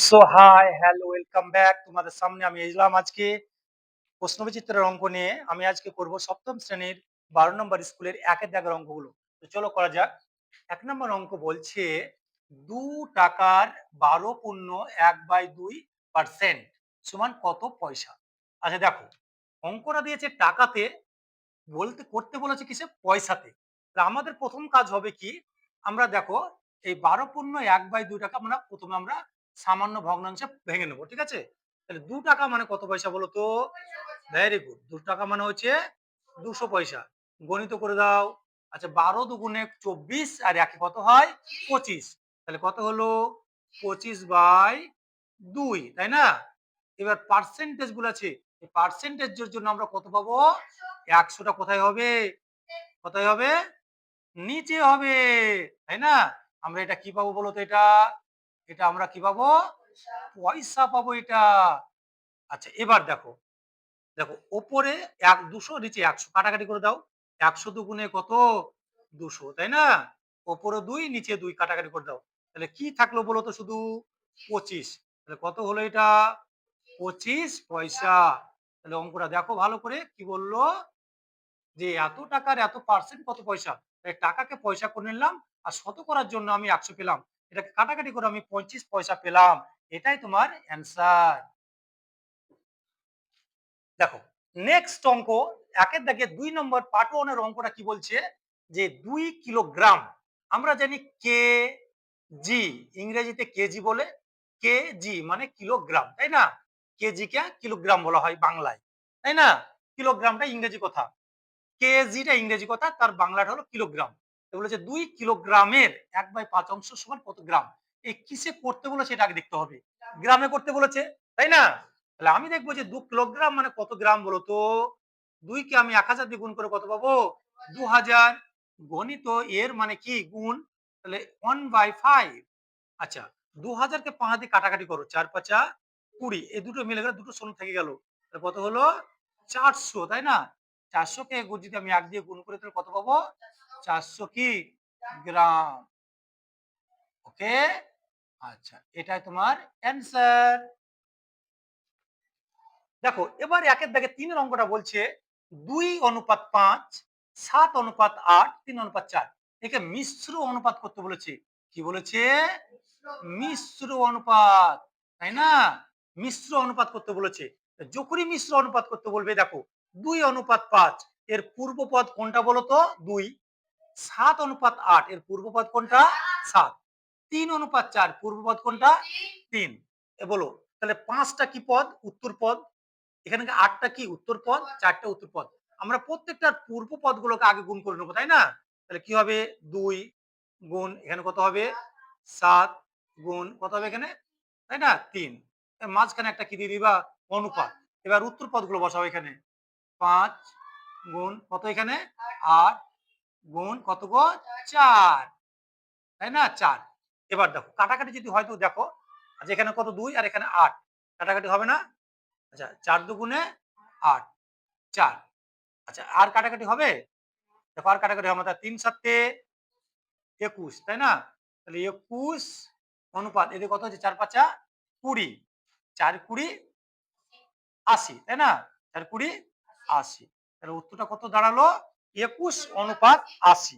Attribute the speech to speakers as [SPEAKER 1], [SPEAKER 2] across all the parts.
[SPEAKER 1] So hi hello welcome back. তোমাদের সামনে আমি এলাম আজকে প্রশ্নবিচিত্রের অঙ্ক নিয়ে। আমি আজকে করব সপ্তম শ্রেণীর 12 নম্বর স্কুলের একের দাগের অঙ্কগুলো। তো চলো করা যাক। 1 নম্বর অঙ্ক বলছে 2 টাকার 12.1/2% সমান কত পয়সা। আচ্ছা দেখো, অঙ্কটা দিয়েছে টাকাতে, বলতে করতে বলেছে কিসে, পয়সাতে। তা আমাদের প্রথম কাজ হবে কি, আমরা দেখো এই 12.1/2টাকে আমরা প্রথমে আমরা সামান্য ভগ্নাংশে ভেঙে নেবো, ঠিক আছে। তাহলে 2 টাকা মানে কত পয়সা বলো তো? ভেরি গুড, 2 টাকা মানে হচ্ছে 200 পয়সা। গণিত করে দাও। আচ্ছা 12 দুগুণে 24 আর একে কত হয়? 25। তাহলে কত হলো? 25/2, তাই না? এবার পার্সেন্টেজ গুলো আছে, এই পার্সেন্টেজের জন্য আমরা কত পাবো? 100টা কোথায় হবে? কোথায় হবে? নিচে হবে, তাই না? আমরা এটা কি পাবো বলো তো? এটা এটা আমরা কি পাবো? পয়সা পাবো এটা। আচ্ছা এবার দেখো, দেখো ওপরে 200, নিচে 100, কাটাকাটি করে দাও। 100 দুগুণে কত? 200, তাই না? ওপরে 2, নিচে 2, কাটাকাটি করে দাও। তাহলে কি থাকলো বলো তো? শুধু 25। তাহলে কত হলো এটা? 25 পয়সা। তাহলে অঙ্কটা দেখো ভালো করে কি বললো, যে এত টাকার এত পার্সেন্ট কত পয়সা। তাই টাকাকে পয়সা করে নিলাম, আর শতকরার জন্য আমি 100 পেলাম। এটাকে কাটাকাটি করে আমি 25 পয়সা পেলাম। এটাই তোমার অ্যান্সার। দেখো নেক্সট অঙ্ক, একের দাগে 2 নম্বর পার্ট 1 এর অঙ্কটা কি বলছে, যে 2 কিলোগ্রাম। আমরা জানি কেজি, ইংরেজিতে কেজি বলে, কেজি মানে কিলোগ্রাম, তাই না? কেজিকে কিলোগ্রাম বলা হয় বাংলায়, তাই না? কিলোগ্রামটা ইংরেজি কথা, কেজিটা ইংরেজি কথা, তার বাংলাটা হলো কিলোগ্রাম। তো বলেছে 2 কিলোগ্রামের 1/5 সমান কত গ্রাম। এই কিসে করতে বলেছে এটা আগে দেখতে হবে। গ্রামে করতে বলেছে, তাই না? তাহলে আমি দেখবো যে 2 কিলোগ্রাম মানে কত গ্রাম বলতো? 2 কে আমি 1000 দিয়ে গুণ করে কত পাবো? 2000। গণিত এর মানে কি? গুণ। তাহলে 1/5। আচ্ছা 2000 কে 5 দিয়ে কাটাকাটি করো, 4 5 20, এই দুটো মিলে গেলে দুটো শূন্য থেকে গেল। তাহলে কত হলো? 400, তাই না? 400 কে যদি আমি 1 দিয়ে গুণ করি তাহলে কত পাবো? 400 কি গ্রাম। ওকে, আচ্ছা এটাই তোমার অ্যান্সার। দেখো এবার একের দাগে 3 এর অঙ্কটা বলছে 2:5, 7:8, 3:4। একে মিশ্র অনুপাত করতে বলেছে। কি বলেছে? মিশ্র অনুপাত, তাই না? মিশ্র অনুপাত করতে বলেছে। যখনই মিশ্র অনুপাত করতে বলবে, দেখো 2:5 এর পূর্বপদ কোনটা বলতো? 2। 7:8 এর পূর্বপদ কোনটা? 7। 3:4 পূর্বপদ কোনটা? 3। এ বলো তাহলে 5টা কি পদ? উত্তর পদ। এখানে 8টা কি উত্তর পদ, 4টা উত্তর পদ। আমরা প্রত্যেকটার পূর্ব পদগুলোকে আগে গুণ করে নেবো, তাই না? তাহলে কি হবে? 2 গুণ এখানে কত হবে? 7 গুণ কত হবে এখানে? তাই না? 3। এর মাঝখানে একটা কি দিয়ে দিবা? অনুপাত। এবার উত্তর পদগুলো বসাও এখানে। 5 গুণ কত এখানে? 8 গুণ কত গো? 4, তাই না? 4। এবার দেখো কাটাকাটি যদি হয় তো দেখো, আচ্ছা এখানে কত? 2 আর এখানে 8, কাটাকাটি হবে না? আচ্ছা 4 দুগুণে 8, 4। আচ্ছা আর কাটাকাটি হবে? দেখো আর কাটাকাটি হবে না। 3 7 21, তাই না? তাহলে 21 অনুপাত এদের কত হচ্ছে? 4 5 20, 4 20 80, তাই না? 4 20 80। তাহলে উত্তরটা কত দাঁড়ালো? 21:80।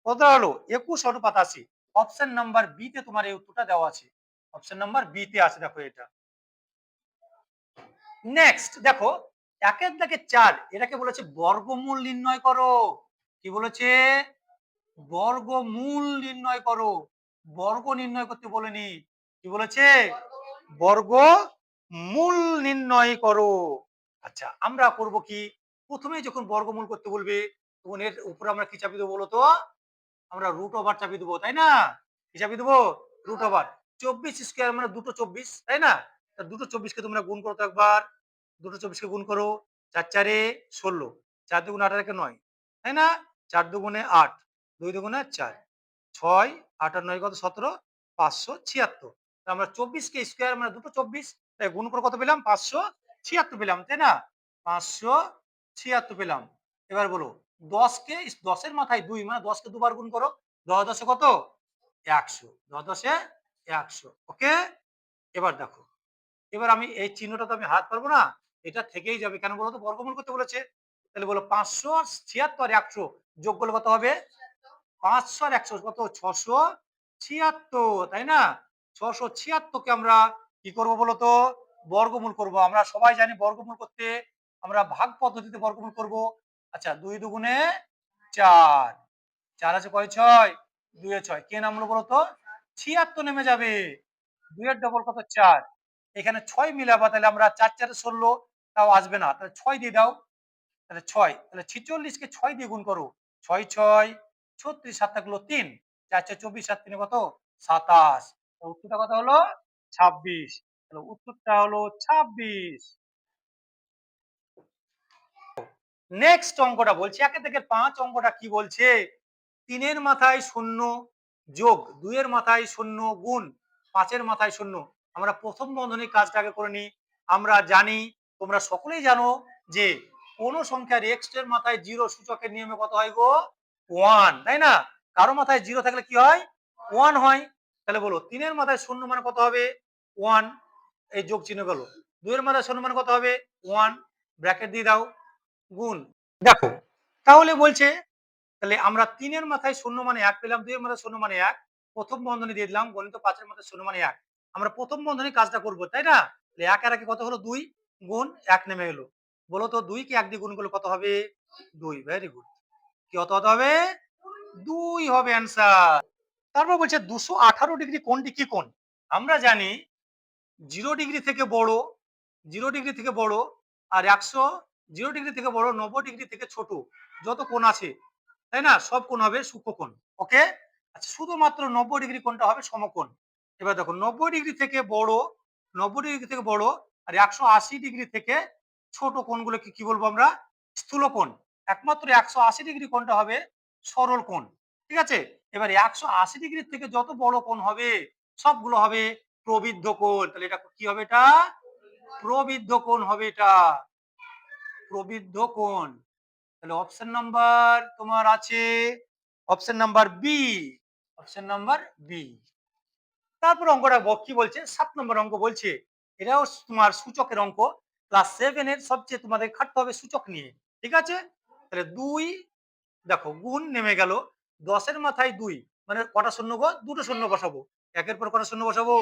[SPEAKER 1] কত দাঁড়ালো? 21:80। অপশন নাম্বার বি তে তোমার এই উত্তরটা দেওয়া আছে। অপশন নাম্বার বি তে আছে, দেখো এটা। নেক্সট দেখো, একের দাগে 4, এটাকে বলেছে বর্গমূল নির্ণয় করো। কি বলেছে? বর্গমূল নির্ণয় করো। বর্গ নির্ণয় করতে বলেনি। কি বলেছে? বর্গমূল নির্ণয় করো। আচ্ছা আমরা করব কি, প্রথমেই যখন বর্গমূল করতে বলবে তখন এর উপরে আমরা কি চাপিয়ে দেবো বলতো? আমরা রুট ওভার চাপিয়ে দেবো, তাই না? কি চাপিয়ে দেবো? Root over. 24 স্কয়ার মানে দুটো 24, তাই না? তা দুটো 24 কে তোমরা গুণ করো তো একবার। দুটো 24 কে গুণ করো। 4 4 16, 4 দুগুণে 18 কে 9, তাই না? 4 দুগুণে 8, 2 দুগুণে 4, 6 8 আর 9 কত? 17, 576। আমরা 24 কে স্কয়ার মানে দুটো 24, তাই গুণ করে কত পেলাম? 576 পেলাম, তাই না? 576 পেলাম। এবার বলো 10 কে, 10 এর মাথায় 2 মানে 10 কে দুবার গুণ করো। 10 10 কত? 100। 10 10 100। ওকে, এবার দেখো, এবার আমি এই চিহ্নটা তো আমি হারাতে পারবো না, এটা থেকেই যাবে। কেন বলো তো? বর্গমূল করতে বলেছে। তাহলে বলো 576 আর 100 যোগ করলে কত হবে? 500 আর 100 কত? 676, তাই না? 676 কে আমরা কি করব বলো তো? বর্গমূল করব। আমরা সবাই জানি বর্গমূল করতে আমরা ভাগ পদ্ধতিতে বর্গমূল করব। আচ্ছা, 2 দুগুণে 4, 4 আছে কয়? 6, 2 এ 6, কে নামলো বলো তো? 76 নেমে যাবে। 2 এর ডবল কত? 4, এখানে 6 মিলাবা, তাহলে আমরা 4 4 এ 16, তাও আসবে না, তাহলে 6 দিয়ে দাও। তাহলে 6, তাহলে 46 কে 6 দিয়ে গুণ করো। 6 6 36, 7 থাকলো 3, 4 4 24, 7 3 কত? 27। উত্তরটা কত হলো? 26। তাহলে উত্তরটা হলো 26। নেক্সট অঙ্কটা বলছি, 1 থেকে 5 অঙ্কটা কি বলছে? 3 এর মাথায় শূন্য যোগ 2 এর মাথায় শূন্য গুণ 5 এর মাথায় শূন্য। আমরা প্রথম বন্ধনীর কাজটা আগে করে নিই। আমরা জানি, তোমরা সকলেই জানো যে কোন সংখ্যার এক্স এর মাথায় 0 সূচকের নিয়মে কত হয় গো? 1, তাই না? কারো মাথায় 0 থাকলে কি হয়? 1 হয়। তাহলে বলো 3 এর মাথায় শূন্য মানে কত হবে? 1, এই যোগ চিহ্ন গেল। 2 এর মাথায় শূন্য মানে কত হবে? 1, ব্র্যাকেট দিয়ে দাও, গুণ। দেখো, তাহলে বলছে, তাহলে আমরা 3 এর মাথায় শূন্য মানে 1 পেলাম, 2 এর মাথায় শূন্য মানে 1, প্রথম বন্ধনী দিয়ে দিলাম, গণিত 5 এর মাথায় শূন্য মানে 1। আমরা প্রথম বন্ধনীর কাজটা করব, তাই না? তাহলে 1 আর 1 কত হলো? 2, গুণ 1 নেমে এলো। বলো তো 2 কে 1 দিয়ে গুণ করলে কত হবে? 2, ভেরি গুড। কি কত হবে? 2 হবে অ্যান্সার। তারপর বলছে 218 ডিগ্রি কোণটি কি কোণ? আমরা জানি 0 ডিগ্রি থেকে বড়, 0 ডিগ্রি থেকে বড়, আর 0 ডিগ্রি থেকে বড়, 90 ডিগ্রি থেকে ছোট যত কোণ আছে, তাই না? সব কোণ হবে সূক্ষ্মকোণ। ওকে? আচ্ছা, শুধুমাত্র 90 ডিগ্রি কোণটা হবে সমকোণ। এবার দেখো 90 ডিগ্রি থেকে বড়, 90 ডিগ্রি থেকে বড় আর 180 ডিগ্রি থেকে ছোট কোণগুলোকে কি বলবো আমরা? স্থূলকোণ। একমাত্র 180 ডিগ্রি কোণটা হবে সরল কোণ। ঠিক আছে? এবার 180 ডিগ্রি থেকে যত বড় কোণ হবে সবগুলো হবে প্রবৃদ্ধ কোণ। তাহলে এটা কি হবে? এটা প্রবৃদ্ধ কোণ হবে, এটা প্রবৃদ্ধ কোণ। তাহলে অপশন নাম্বার তোমার আছে option number B, option number B. তারপর অঙ্কটা কি বলছে? 7 নম্বর অঙ্ক বলছে, এটাও তোমার সূচকের অঙ্ক। ক্লাস 7 এর সবচেয়ে তোমাদের খাটতে হবে সূচক নিয়ে। ঠিক আছে? তাহলে 2, দেখো গুণ নেমে গেল, 10 এর মাথায় 2 মানে কটা শূন্য গো? দুটো শূন্য বসাবো। একের পর কটা শূন্য বসাবো?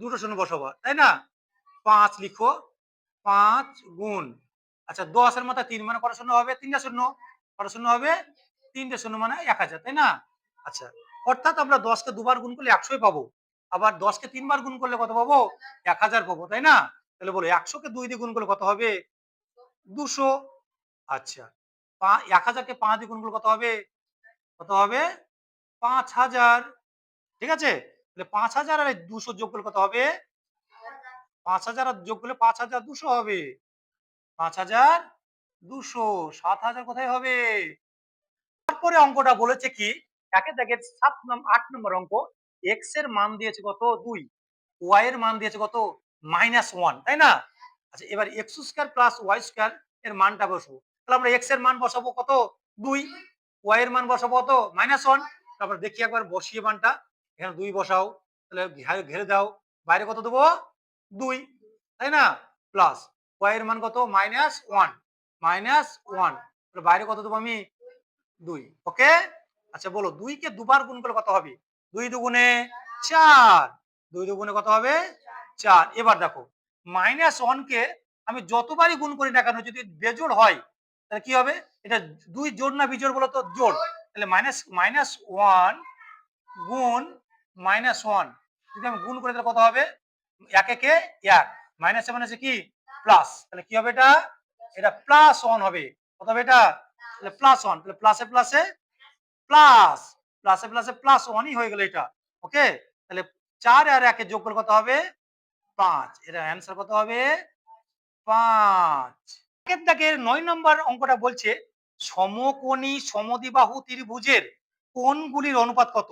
[SPEAKER 1] দুটো শূন্য বসাবো, তাই না? 5 লিখো, 5 গুণ, আচ্ছা 10 এর মাথায় 3 মানে কটা শূন্য হবে? 3টা শূন্য। কটা শূন্য হবে? 3টে শূন্য মানে 1000, তাই না? আচ্ছা, অর্থাৎ আমরা 10 কে দুবার গুণ করলে 100ই পাবো। আবার 10 কে 3 বার গুণ করলে কত পাবো? 1000 পাবো, তাই না? তাহলে বলো 100 কে 2 দিয়ে গুণ করলে কত হবে? 200। আচ্ছা, 1000 কে 5 দিয়ে গুণ করলে কত হবে? কত হবে? 5000। ঠিক আছে? তাহলে 5000 আর এই 200 যোগ করলে কত হবে? 5000 আর যোগ করলে 5200 হবে। 5200, 7000 কোথায় হবে? তারপরে অঙ্কটা বলেছে কি, একে দেখে 8 নম্বর অঙ্ক, এক্স এর মান দিয়েছে কত? 2, ওয়াই এর মান দিয়েছে কত? -1, তাই না? আচ্ছা, এবার X square plus Y square এর মানটা বসাবো। তাহলে আমরা এক্স এর মান বসাবো কত? 2, ওয়াই এর মান বসাবো কত? -1। তারপর দেখি একবার বসিয়ে মানটা, এখানে 2 বসাও, তাহলে ঘেরে দাও, বাইরে কত দেবো? 2, তাই না? প্লাস ওয়াই এর মান কত? -1, -1, বাইরে কত দেবো আমি? 2। ওকে? আচ্ছা বলো 2 কে দুবার গুণ করলে কত হবে? 2 দুগুণে 4, 2 দুগুণে কত হবে? 4। এবার দেখো -1 কে আমি যতবারই গুণ করি না কেন যদি বেজোড় হয় তাহলে কি হবে? এটা 2 জোড় না বিজোড় বলো তো? জোড়। তাহলে -1 গুণ -1 যদি আমি গুণ করি তাহলে কত হবে? 1 একে 1, মাইনাসে মাইনাসে কি? প্লাস। তাহলে কি হবে এটা? এটা +1 হবে। কত হবে এটা? তাহলে +1, তাহলে প্লাসে প্লাসে প্লাস, প্লাসে প্লাসে +1ই হয়ে গেল এটা। ওকে? তাহলে 4 আর 1 এর যোগ করলে কত হবে? 5। এর অ্যান্সার কত হবে? 5। একের দাগের 9 নম্বর অঙ্কটা বলছে, সমকোণী সমদ্বিবাহু ত্রিভুজের কোণগুলির অনুপাত কত?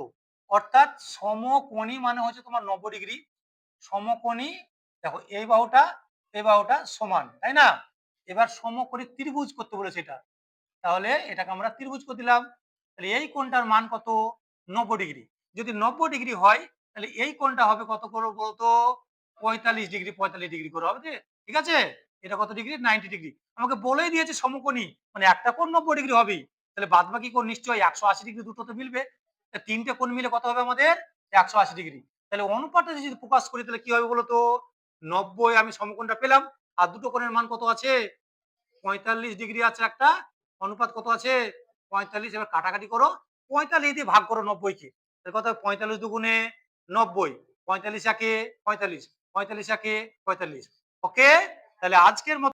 [SPEAKER 1] অর্থাৎ সমকোণী মানে হচ্ছে তোমার 90 ডিগ্রি। সমকোণী, দেখো এই বাহুটা সমান, তাই না? এবার সমকোণী ত্রিভুজ করতে বলেছে এটা। তাহলে এটাকে আমরা ত্রিভুজ করে দিলাম। তাহলে এই কোণটার মান কত? 90 ডিগ্রি। যদি 90 ডিগ্রি হয় তাহলে এই কোণটা হবে কত করে বলতো? 45 ডিগ্রি করে হবে ঠিক আছে? এটা কত ডিগ্রি? 90 ডিগ্রি। আমাকে বলেই দিয়েছে সমকোণী মানে একটা কোণ 90 ডিগ্রি হবেই। তাহলে বাদবাকি কোণ নিশ্চয়ই 180 ডিগ্রি দুটোতে মিলবে। তা ৩ টে কোণ মিলে কত হবে আমাদের? 180 ডিগ্রি। তাহলে অনুপাতটা যদি প্রকাশ করি তাহলে কি হবে বলো তো? 90 আমি সমকোণটা পেলাম। আর দুটো কোণের মান কত আছে? 45 ডিগ্রি আছে একটা। অনুপাত কত আছে? 45। এবার কাটাকাটি করো। 45 দিয়ে ভাগ করো 90 কে। তাহলে কত হবে? 45 দুগুণে 90। 45 একে 45। 45 একে 45। ওকে? তাহলে আজকের মত